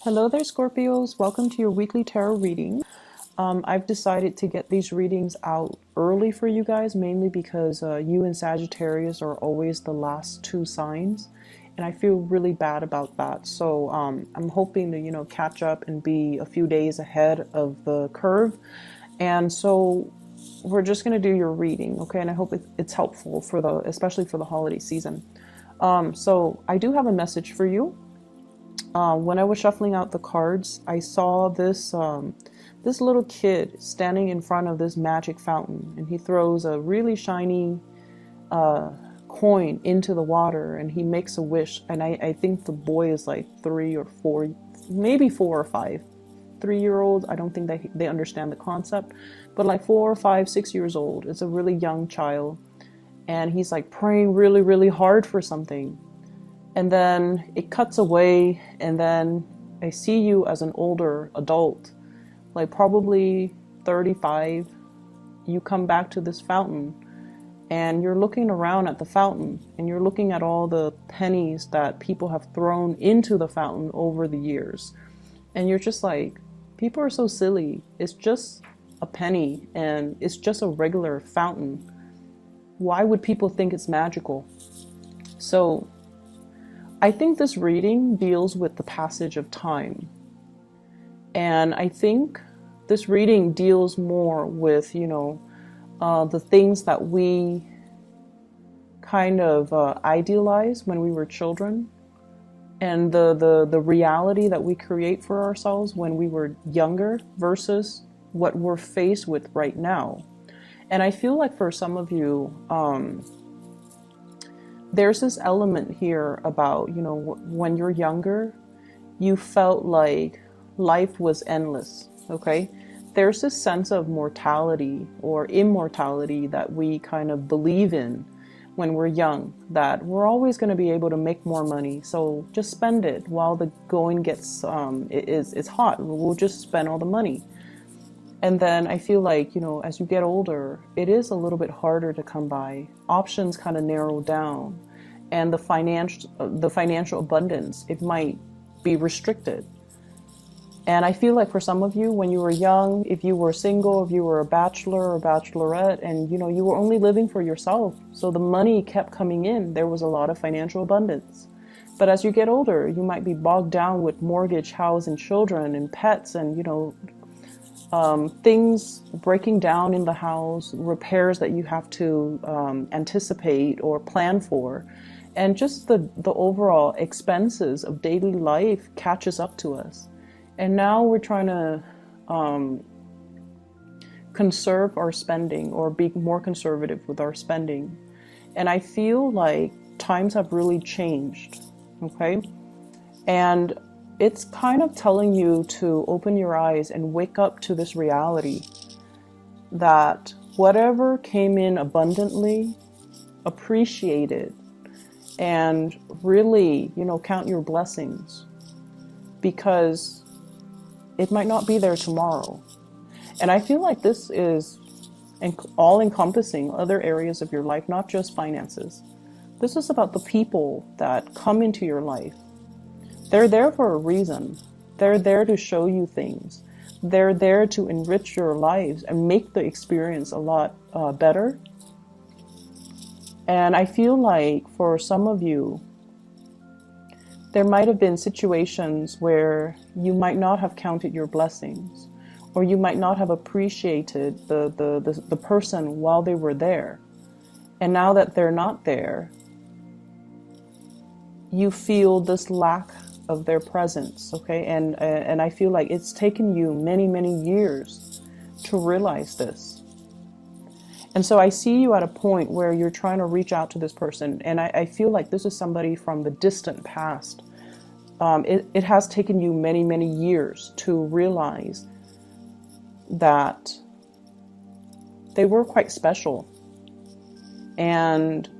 Hello there, Scorpios. Welcome to your weekly tarot reading. I've decided to get these readings out early for you guys, mainly because you and Sagittarius are always the last two signs, and I feel really bad about that. So I'm hoping to, catch up and be a few days ahead of the curve. And so we're just going to do your reading, okay? And I hope it's helpful especially for the holiday season. So I do have a message for you. When I was shuffling out the cards, I saw this little kid standing in front of this magic fountain, and he throws a really shiny coin into the water, and he makes a wish. And I think the boy is like 3 or 4, maybe 4 or 5. 3-year-olds, I don't think they understand the concept, but like 4 or 5, 6 years old. It's a really young child, and he's like praying really, really hard for something. And then it cuts away, and then I see you as an older adult, like probably 35. You come back to this fountain, and you're looking around at the fountain, and you're looking at all the pennies that people have thrown into the fountain over the years. And you're just like, people are so silly. It's just a penny, and it's just a regular fountain. Why would people think it's magical? So I think this reading deals with the passage of time. And I think this reading deals more with, the things that we kind of idealize when we were children, and the reality that we create for ourselves when we were younger versus what we're faced with right now. And I feel like for some of you, there's this element here about, when you're younger, you felt like life was endless, okay? There's this sense of mortality or immortality that we kind of believe in when we're young, that we're always going to be able to make more money, so just spend it while the going gets, it's hot. We'll just spend all the money. And then I feel like, as you get older, it is a little bit harder to come by. Options kind of narrow down, and the financial abundance, it might be restricted. And I feel like for some of you, when you were young, if you were single, if you were a bachelor or bachelorette, and you were only living for yourself, so the money kept coming in, there was a lot of financial abundance. But as you get older, you might be bogged down with mortgage, house, and children, and pets, and things breaking down in the house, repairs that you have to anticipate or plan for, and just the overall expenses of daily life catches up to us. And now we're trying to conserve our spending, or be more conservative with our spending. And I feel like times have really changed, okay? And it's kind of telling you to open your eyes and wake up to this reality that whatever came in abundantly, appreciate it, and really, count your blessings, because it might not be there tomorrow. And I feel like this is all encompassing other areas of your life, not just finances. This is about the people that come into your life. They're there for a reason. They're there to show you things. They're there to enrich your lives and make the experience a lot better. And I feel like for some of you, there might have been situations where you might not have counted your blessings, or you might not have appreciated the person while they were there. And now that they're not there, you feel this lack of their presence, okay? And I feel like it's taken you many, many years to realize this. And so I see you at a point where you're trying to reach out to this person, and I feel like this is somebody from the distant past. It has taken you many, many years to realize that they were quite special. And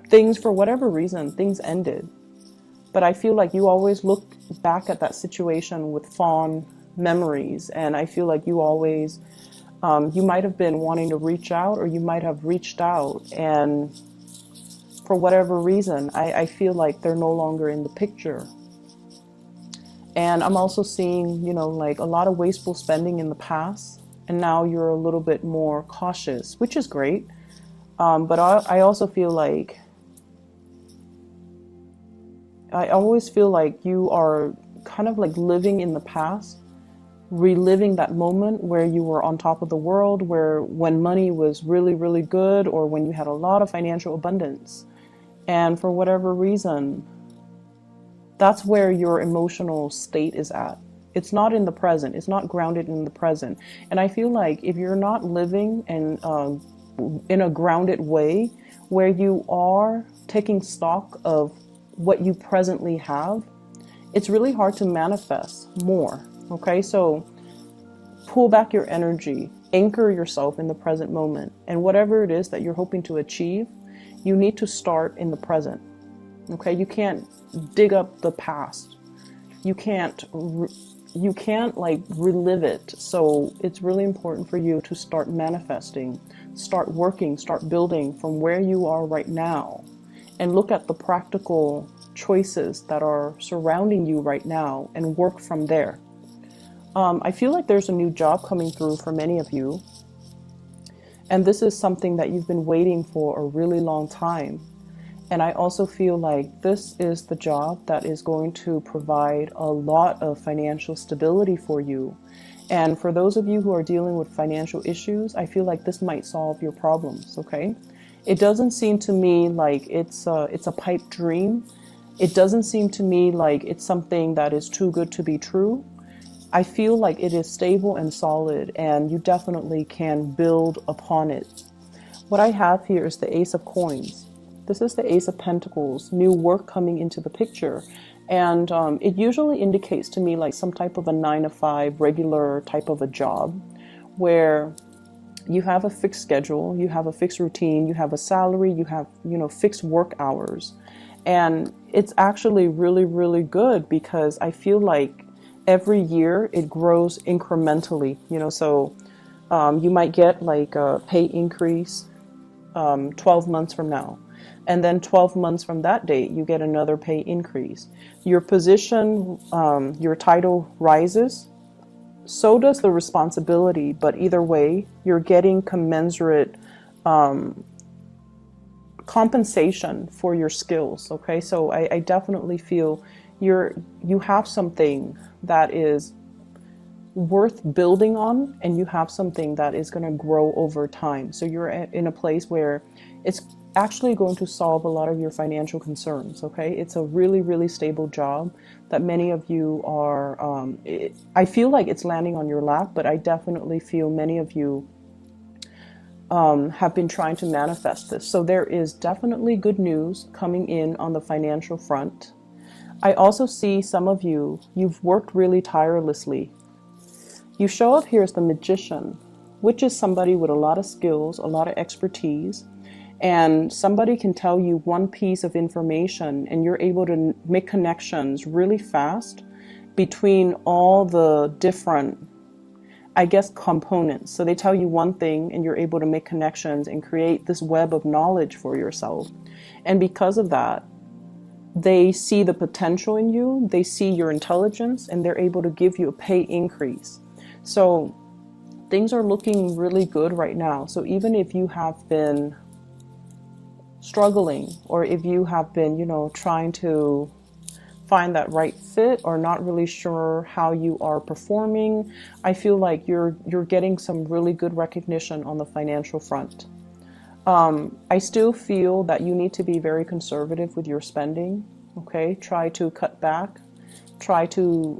things, for whatever reason, things ended. But I feel like you always look back at that situation with fond memories, and I feel like you always, you might have been wanting to reach out, or you might have reached out, and for whatever reason, I feel like they're no longer in the picture. And I'm also seeing, you know, like a lot of wasteful spending in the past. And now you're a little bit more cautious, which is great. But I also feel like, I always feel like you are kind of like living in the past, reliving that moment where you were on top of the world, where when money was really, really good, or when you had a lot of financial abundance. And for whatever reason, that's where your emotional state is at. It's not in the present. It's not grounded in the present. And I feel like if you're not living in a grounded way where you are taking stock of what you presently have, it's really hard to manifest more. Okay, so pull back your energy, anchor yourself in the present moment, and whatever it is that you're hoping to achieve, you need to start in the present. Okay, you can't dig up the past. You can't like relive it. So it's really important for you to start manifesting, start working, start building from where you are right now, and look at the practical choices that are surrounding you right now and work from there. I feel like there's a new job coming through for many of you. And this is something that you've been waiting for a really long time. And I also feel like this is the job that is going to provide a lot of financial stability for you. And for those of you who are dealing with financial issues, I feel like this might solve your problems, okay? It doesn't seem to me like it's a pipe dream. It doesn't seem to me like it's something that is too good to be true. I feel like it is stable and solid, and you definitely can build upon it. What I have here is the Ace of Coins. This is the Ace of Pentacles, new work coming into the picture. And it usually indicates to me like some type of a 9-to-5 regular type of a job where you have a fixed schedule, you have a fixed routine, you have a salary, you have, you know, fixed work hours. And it's actually really, really good because I feel like every year it grows incrementally, you know, so you might get like a pay increase 12 months from now. And then 12 months from that date, you get another pay increase. Your position, your title rises, so does the responsibility. But either way, you're getting commensurate compensation for your skills. Okay, so I definitely feel you have something that is worth building on, and you have something that is going to grow over time. So you're in a place where it's actually going to solve a lot of your financial concerns. Okay, it's a really, really stable job that many of you are I feel like it's landing on your lap, but I definitely feel many of you have been trying to manifest this. So there is definitely good news coming in on the financial front. I also see some of you've worked really tirelessly. You show up here as the Magician, which is somebody with a lot of skills, a lot of expertise, and somebody can tell you one piece of information and you're able to make connections really fast between all the different, I guess, components. So they tell you one thing and you're able to make connections and create this web of knowledge for yourself. And because of that, they see the potential in you, they see your intelligence, and they're able to give you a pay increase. So things are looking really good right now. So even if you have been struggling, or if you have been, you know, trying to find that right fit or not really sure how you are performing, I feel like you're getting some really good recognition on the financial front. I still feel that you need to be very conservative with your spending. Okay, try to cut back, try to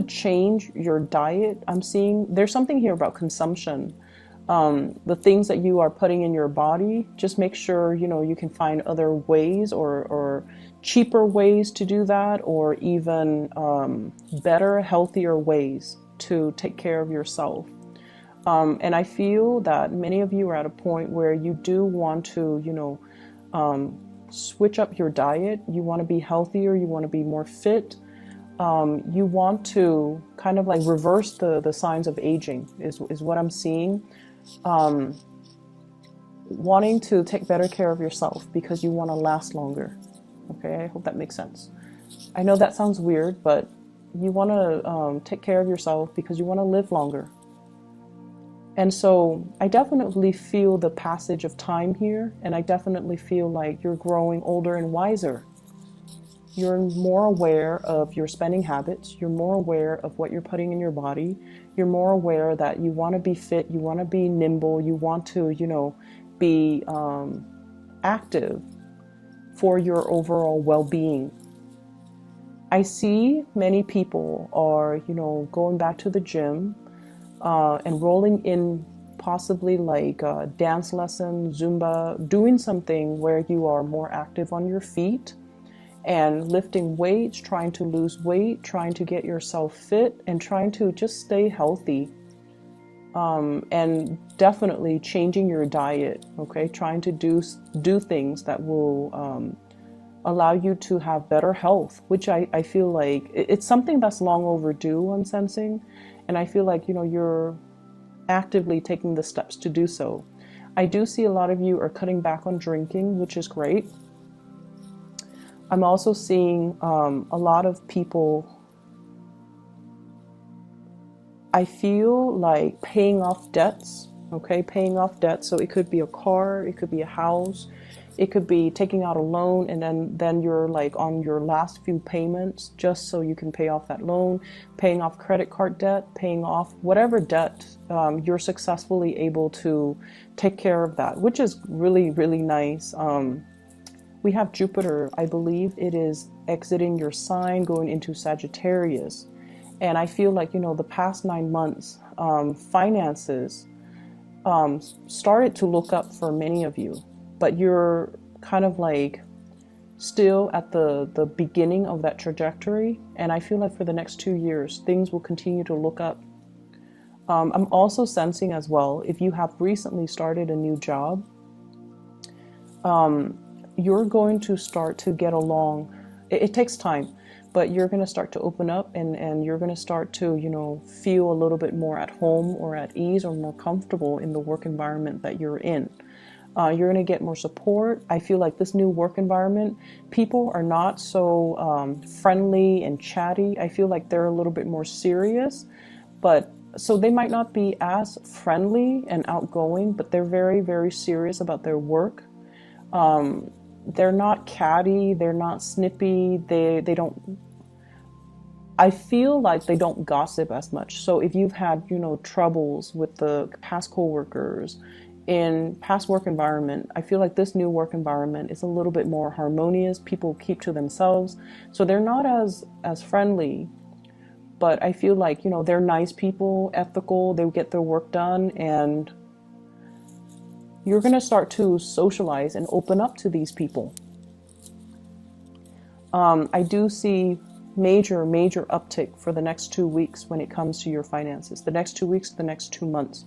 change your diet. I'm seeing there's something here about consumption. The things that you are putting in your body, just make sure, you know, you can find other ways or cheaper ways to do that, or even better, healthier ways to take care of yourself. And I feel that many of you are at a point where you do want to, you know, switch up your diet. You want to be healthier. You want to be more fit. You want to kind of like reverse the signs of aging is what I'm seeing. Wanting to take better care of yourself because you want to last longer. Okay, I hope that makes sense. I know that sounds weird, but you want to take care of yourself because you want to live longer. And so I definitely feel the passage of time here, and I definitely feel like you're growing older and wiser. You're more aware of your spending habits. You're more aware of what you're putting in your body. You're more aware that you want to be fit, you want to be nimble, you want to, be active for your overall well-being. I see many people are, going back to the gym, enrolling in possibly like dance lesson, Zumba, doing something where you are more active on your feet and lifting weights, trying to lose weight, trying to get yourself fit, and trying to just stay healthy. And definitely changing your diet, okay? Trying to do things that will allow you to have better health, which I feel like it's something that's long overdue, I'm sensing. And I feel like, you're actively taking the steps to do so. I do see a lot of you are cutting back on drinking, which is great. I'm also seeing a lot of people, I feel like paying off debts, okay? Paying off debts. So it could be a car, it could be a house, it could be taking out a loan, and then you're like on your last few payments just so you can pay off that loan, paying off credit card debt, paying off whatever debt you're successfully able to take care of that, which is really, really nice. We have Jupiter, I believe it is exiting your sign, going into Sagittarius. And I feel like, the past 9 months, finances started to look up for many of you, but you're kind of like still at the beginning of that trajectory. And I feel like for the next 2 years, things will continue to look up. I'm also sensing as well, if you have recently started a new job, you're going to start to get along. It takes time, but you're going to start to open up, and you're going to start to, feel a little bit more at home or at ease or more comfortable in the work environment that you're in. You're going to get more support. I feel like this new work environment, people are not so friendly and chatty. I feel like they're a little bit more serious, but so they might not be as friendly and outgoing, but they're very, very serious about their work. They're not catty, they're not snippy, they don't, I feel like they don't gossip as much. So if you've had, troubles with the past coworkers in past work environment, I feel like this new work environment is a little bit more harmonious. People keep to themselves. So they're not as friendly, but I feel like, they're nice people, ethical, they get their work done, and you're going to start to socialize and open up to these people. I do see major uptick for the next 2 weeks when it comes to your finances. The next 2 weeks, the next 2 months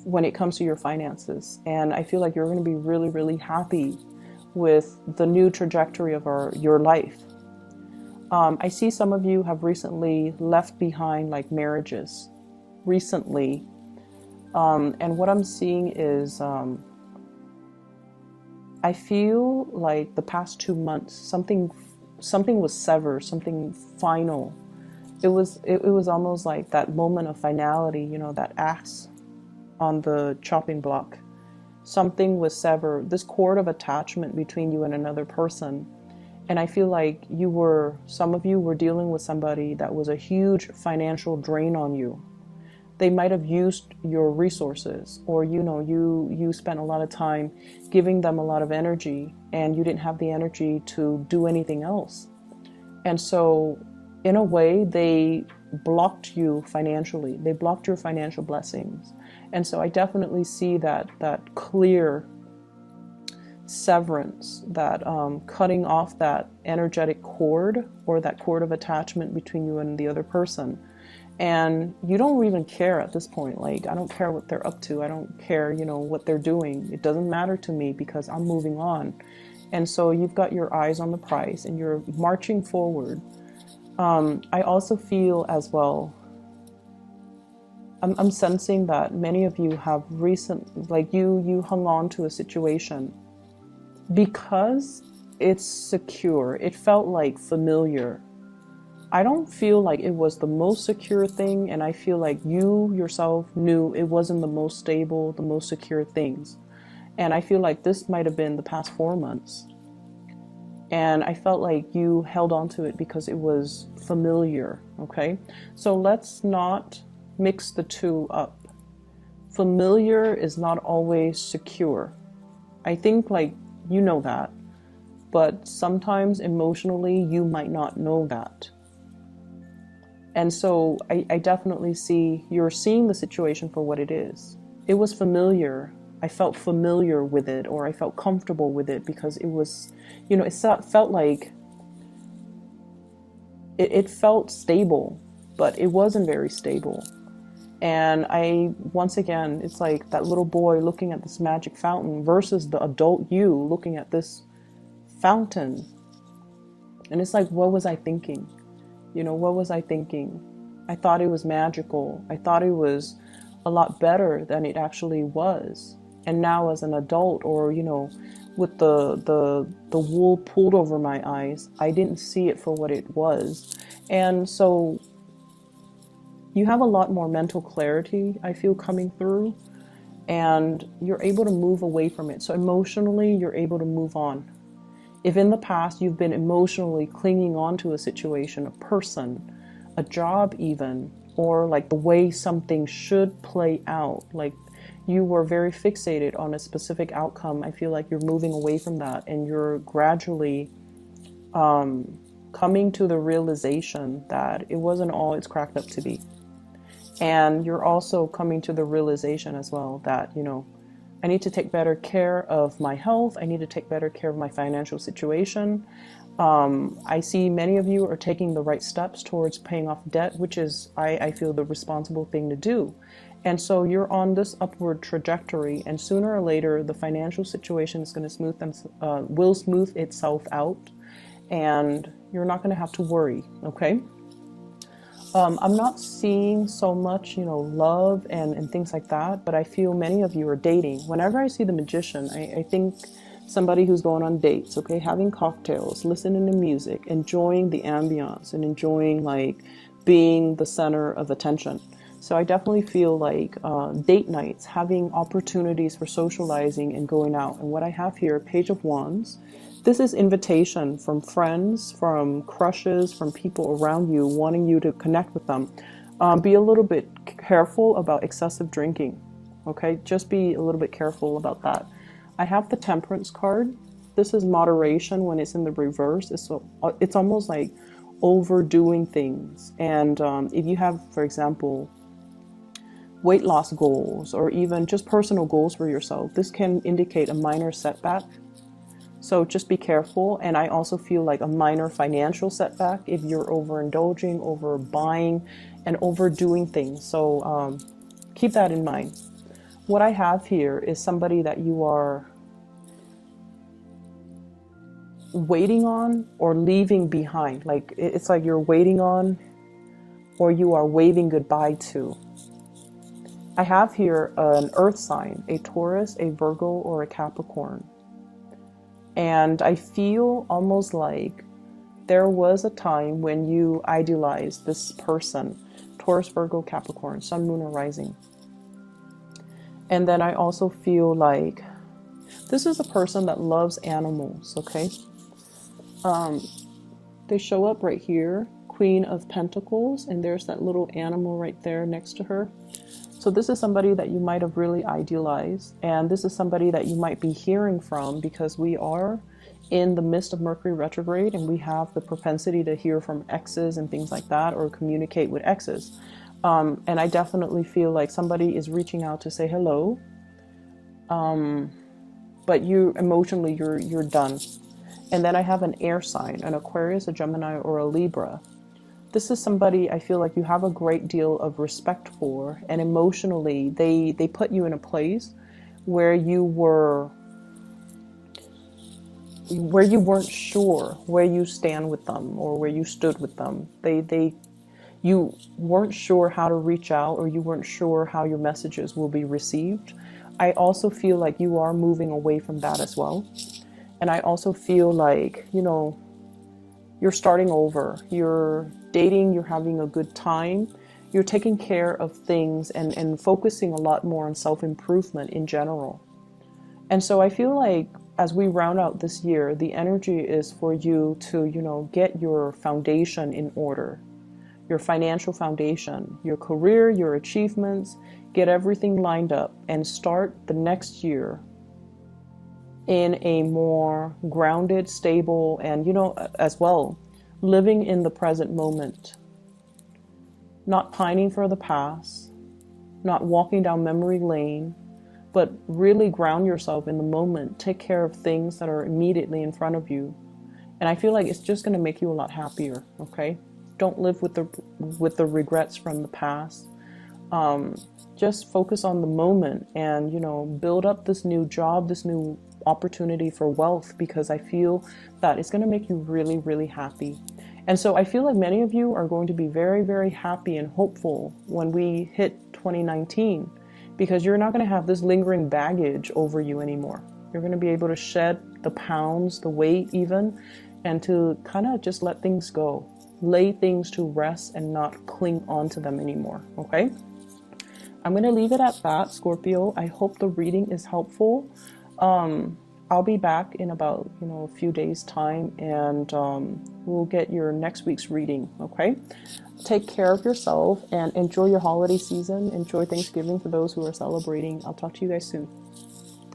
when it comes to your finances. And I feel like you're going to be really, really happy with the new trajectory of your life. I see some of you have recently left behind like marriages recently. And what I'm seeing is, I feel like the past 2 months, something was severed, something final. It was almost like that moment of finality, that axe on the chopping block. Something was severed, this cord of attachment between you and another person. And I feel like some of you were dealing with somebody that was a huge financial drain on you. They might have used your resources, or you spent a lot of time giving them a lot of energy, and you didn't have the energy to do anything else. And so in a way, they blocked you financially. They blocked your financial blessings. And so I definitely see that clear severance, that cutting off that energetic cord, or that cord of attachment between you and the other person. And you don't even care at this point. Like, I don't care what they're up to. I don't care, what they're doing. It doesn't matter to me because I'm moving on. And so you've got your eyes on the prize and you're marching forward. I also feel as well, I'm sensing that many of you have you hung on to a situation because it's secure. It felt like familiar. I don't feel like it was the most secure thing, and I feel like you yourself knew it wasn't the most stable, the most secure things. And I feel like this might have been the past 4 months. And I felt like you held on to it because it was familiar, okay? So let's not mix the two up. Familiar is not always secure. I think like you know that, but sometimes emotionally you might not know that. And so I definitely see you're seeing the situation for what it is. It was familiar. I felt familiar with it, or I felt comfortable with it because it was, you know, it felt like it felt stable, but it wasn't very stable. And once again, it's like that little boy looking at this magic fountain versus the adult you looking at this fountain. And it's like, what was I thinking? You know, what was I thinking? I thought it was magical. I thought it was a lot better than it actually was. And now as an adult, or, you know, with the wool pulled over my eyes, I didn't see it for what it was. And so you have a lot more mental clarity, I feel, coming through, and you're able to move away from it. So emotionally, you're able to move on. If in the past you've been emotionally clinging on to a situation, a person, a job even, or like the way something should play out, like you were very fixated on a specific outcome, I feel like you're moving away from that, and you're gradually coming to the realization that it wasn't all it's cracked up to be. And you're also coming to the realization as well that, you know, I need to take better care of my health. I need to take better care of my financial situation. I see many of you are taking the right steps towards paying off debt, which is, I feel, the responsible thing to do. And so you're on this upward trajectory, and sooner or later, the financial situation is going to will smooth itself out, and you're not going to have to worry, okay? I'm not seeing so much, you know, love and things like that, but I feel many of you are dating. Whenever I see the Magician, I think somebody who's going on dates, okay, having cocktails, listening to music, enjoying the ambiance, and enjoying like being the center of attention. So I definitely feel like date nights, having opportunities for socializing and going out. And what I have here, Page of Wands, this is invitation from friends, from crushes, from people around you, wanting you to connect with them. Be a little bit careful about excessive drinking, okay? Just be a little bit careful about that. I have the Temperance card. This is moderation when it's in the reverse. It's almost like overdoing things. And if you have, for example, weight loss goals, or even just personal goals for yourself, this can indicate a minor setback. So just be careful. And I also feel like a minor financial setback if you're overindulging, overbuying, and overdoing things. So keep that in mind. What I have here is somebody that you are waiting on or leaving behind. Like it's like you're waiting on, or you are waving goodbye to. I have here an earth sign, a Taurus, a Virgo, or a Capricorn. And I feel almost like there was a time when you idealized this person, Taurus, Virgo, Capricorn, Sun, Moon, or Rising. And then I also feel like this is a person that loves animals, okay? They show up right here, Queen of Pentacles, and there's that little animal right there next to her. So this is somebody that you might have really idealized, and this is somebody that you might be hearing from, because we are in the midst of Mercury retrograde, and we have the propensity to hear from exes and things like that, or communicate with exes. And I definitely feel like somebody is reaching out to say hello, but you emotionally, you're done. And then I have an air sign, an Aquarius, a Gemini, or a Libra. This is somebody I feel like you have a great deal of respect for, and emotionally they put you in a place where you weren't sure where you stand with them, or where you stood with them. You weren't sure how to reach out, or you weren't sure how your messages will be received. I also feel like you are moving away from that as well. And I also feel like, you know, you're starting over, you're dating, you're having a good time, you're taking care of things and focusing a lot more on self-improvement in general. And so I feel like as we round out this year, the energy is for you to, get your foundation in order, your financial foundation, your career, your achievements, get everything lined up and start the next year in a more grounded, stable, and, as well, living in the present moment, not pining for the past, not walking down memory lane, but really ground yourself in the moment. Take care of things that are immediately in front of you. And I feel like it's just going to make you a lot happier, okay? Don't live with the regrets from the past. Just focus on the moment and, build up this new job, this new opportunity for wealth, because I feel that it's going to make you really, really happy. And so I feel like many of you are going to be very, very happy and hopeful when we hit 2019, because you're not going to have this lingering baggage over you anymore. You're going to be able to shed the pounds, the weight even, and to kind of just let things go, lay things to rest and not cling on to them anymore, okay? I'm going to leave it at that, Scorpio. I hope the reading is helpful. I'll be back in about, a few days time, and we'll get your next week's reading, okay? Take care of yourself and enjoy your holiday season. Enjoy Thanksgiving for those who are celebrating. I'll talk to you guys soon.